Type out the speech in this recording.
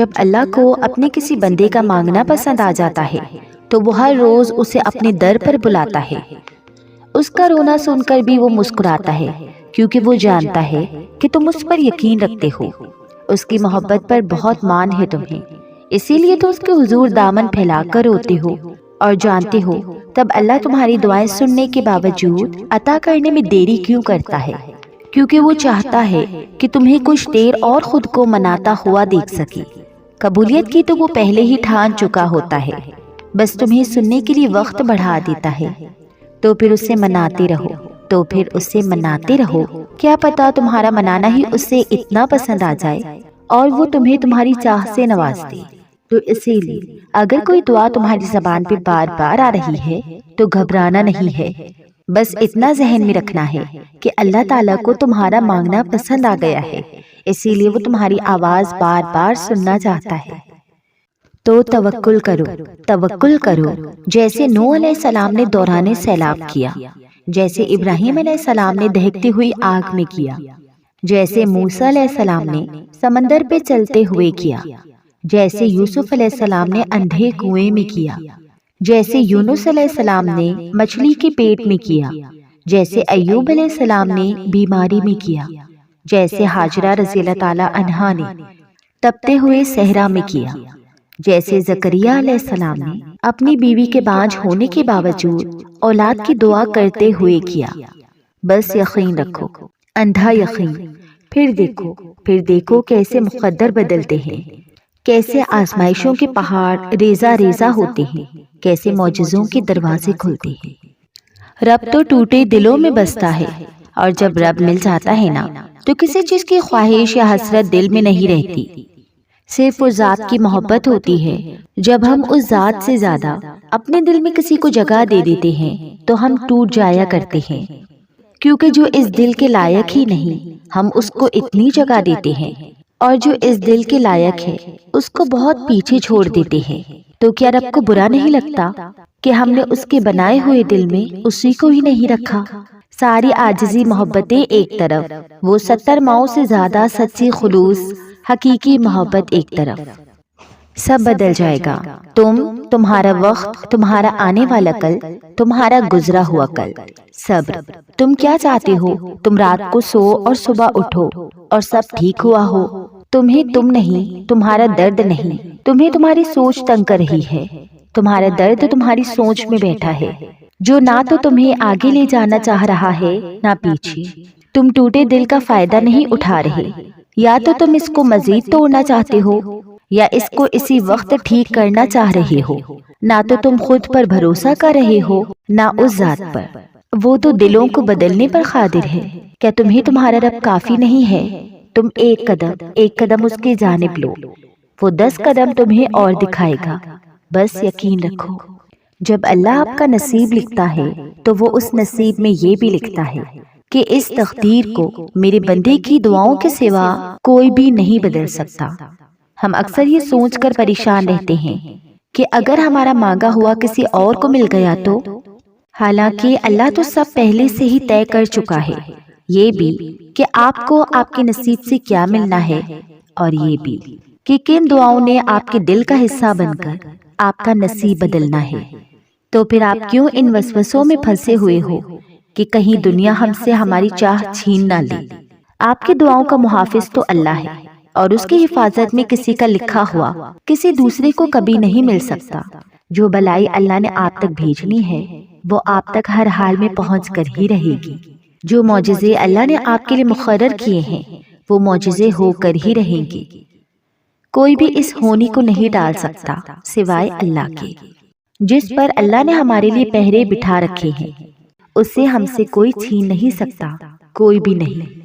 جب اللہ کو اپنے کسی بندے کا مانگنا پسند آ جاتا ہے تو وہ ہر روز اسے اپنے در پر بلاتا ہے۔ اس کا رونا سن کر بھی وہ مسکراتا ہے، کیونکہ وہ جانتا ہے کہ تم اس پر یقین رکھتے ہو، اس کی محبت پر بہت مان ہے تمہیں، اسی لیے تو اس کے حضور دامن پھیلا کر روتے ہو اور جانتے ہو تب اللہ تمہاری دعائیں سننے کے باوجود عطا کرنے میں دیری کیوں کرتا ہے، کیونکہ وہ چاہتا ہے کہ تمہیں کچھ دیر اور خود کو مناتا ہوا دیکھ سکے۔ قبولیت کی تو وہ پہلے ہی ٹھان چکا ہوتا ہے، بس تمہیں سننے کے لیے وقت بڑھا دیتا ہے، تو پھر اسے مناتے رہو، کیا پتا تمہارا منانا ہی اسے اتنا پسند آ جائے اور وہ تمہیں تمہاری چاہ سے نواز دے۔ تو اسی لیے اگر کوئی دعا تمہاری زبان پہ بار بار آ رہی ہے تو گھبرانا نہیں ہے، بس اتنا ذہن میں رکھنا ہے کہ اللہ تعالیٰ کو تمہارا مانگنا پسند آ گیا ہے، اسی لیے وہ تمہاری آواز بار بار سننا چاہتا ہے۔ تو توکل کرو، جیسے نوح علیہ السلام نے دوران سیلاب کیا، جیسے ابراہیم علیہ السلام نے دہکتی ہوئی آگ میں کیا، جیسے موسیٰ علیہ السلام نے سمندر پہ چلتے ہوئے کیا، جیسے یوسف علیہ السلام نے اندھے کنویں میں کیا، جیسے یونس علیہ السلام نے مچھلی کے پیٹ میں کیا، جیسے ایوب علیہ السلام نے بیماری میں کیا، جیسے ہاجرہ رضی اللہ تعالیٰ عنہا نے تپتے ہوئے صحرا میں کیا، جیسے زکریا علیہ السلام نے اپنی بیوی کے بانجھ ہونے کے باوجود اولاد کی دعا کرتے ہوئے کیا۔ بس یقین رکھو، اندھا یقین، پھر دیکھو کیسے مقدر بدلتے ہیں، کیسے آزمائشوں کے پہاڑ ریزہ ریزہ ہوتے ہیں، کیسے معجزوں کے دروازے کھلتے ہیں۔ رب تو ٹوٹے دلوں میں بستا ہے، اور جب رب مل جاتا ہے نا تو کسی چیز کی خواہش یا حسرت دل میں نہیں رہتی، صرف اس ذات کی محبت ہوتی ہے۔ جب ہم اس ذات سے زیادہ اپنے دل میں کسی کو جگہ دے دیتے ہیں تو ہم ٹوٹ جایا کرتے ہیں، کیونکہ جو اس دل کے لائق ہی نہیں ہم اس کو اتنی جگہ دیتے ہیں، اور جو اس دل کے لائق ہے اس کو بہت پیچھے چھوڑ دیتے ہیں۔ تو کیا رب کو برا نہیں لگتا کہ ہم نے اس کے بنائے ہوئے دل میں اسی کو ہی نہیں رکھا؟ ساری عاجزی محبتیں ایک طرف، وہ 70 ماؤں سے زیادہ سچی خلوص حقیقی محبت ایک طرف۔ سب بدل جائے گا، تمہارا وقت، تمہارا آنے والا کل، تمہارا گزرا ہوا کل۔ صبر، تم کیا چاہتے ہو؟ تم رات کو سو اور صبح اٹھو اور سب ٹھیک ہوا ہو۔ تمہیں تم نہیں، تمہارا درد نہیں، تمہیں تمہاری سوچ تنگ کر رہی ہے، تمہارا درد تمہاری سوچ میں بیٹھا ہے، جو نہ تو تمہیں آگے لے جانا چاہ رہا ہے نہ پیچھے۔ تم ٹوٹے دل کا فائدہ نہیں اٹھا رہے، یا تو تم اس کو مزید توڑنا چاہتے ہو یا اس کو اسی وقت ٹھیک کرنا چاہ رہے ہو۔ نہ تو تم خود پر بھروسہ کر رہے ہو نہ اس ذات پر، وہ تو دلوں کو بدلنے پر قادر ہے۔ کیا تمہیں تمہارا رب کافی نہیں ہے؟ تم ایک قدم اس کی جانب لو، وہ 10 قدم تمہیں اور دکھائے گا۔ بس یقین رکھو، جب اللہ آپ کا نصیب لکھتا ہے تو وہ اس نصیب میں یہ بھی لکھتا ہے کہ اس تقدیر کو میرے بندے کی دعاؤں کے سوا کوئی بھی نہیں بدل سکتا۔ ہم اکثر یہ سوچ کر پریشان رہتے ہیں کہ اگر ہمارا مانگا ہوا کسی اور کو مل گیا تو، حالانکہ اللہ تو سب پہلے سے ہی طے کر چکا ہے، یہ بھی کہ آپ کو آپ کے نصیب سے کیا ملنا ہے، اور یہ بھی کہ کن دعاؤں نے آپ کے دل کا حصہ بن کر آپ کا نصیب بدلنا ہے۔ تو پھر آپ کیوں ان وسوسوں میں پھنسے ہوئے ہو کہ کہیں دنیا ہم سے ہماری چاہ چھین نہ لے؟ آپ کی دعاؤں کا محافظ تو اللہ ہے، اور اس کی حفاظت میں کسی کا لکھا ہوا کسی دوسرے کو کبھی نہیں مل سکتا۔ جو بلائی اللہ نے آپ تک بھیجنی ہے وہ آپ تک ہر حال میں پہنچ کر ہی رہے گی۔ جو معجزے اللہ نے آپ کے لیے مقرر کیے ہیں وہ معجزے ہو کر ہی رہیں گے۔ کوئی بھی اس ہونی کو نہیں ڈال سکتا سوائے اللہ کے، جس پر اللہ نے ہمارے لیے پہرے بٹھا رکھے ہیں، اسے ہم سے کوئی چھین نہیں سکتا، کوئی بھی نہیں۔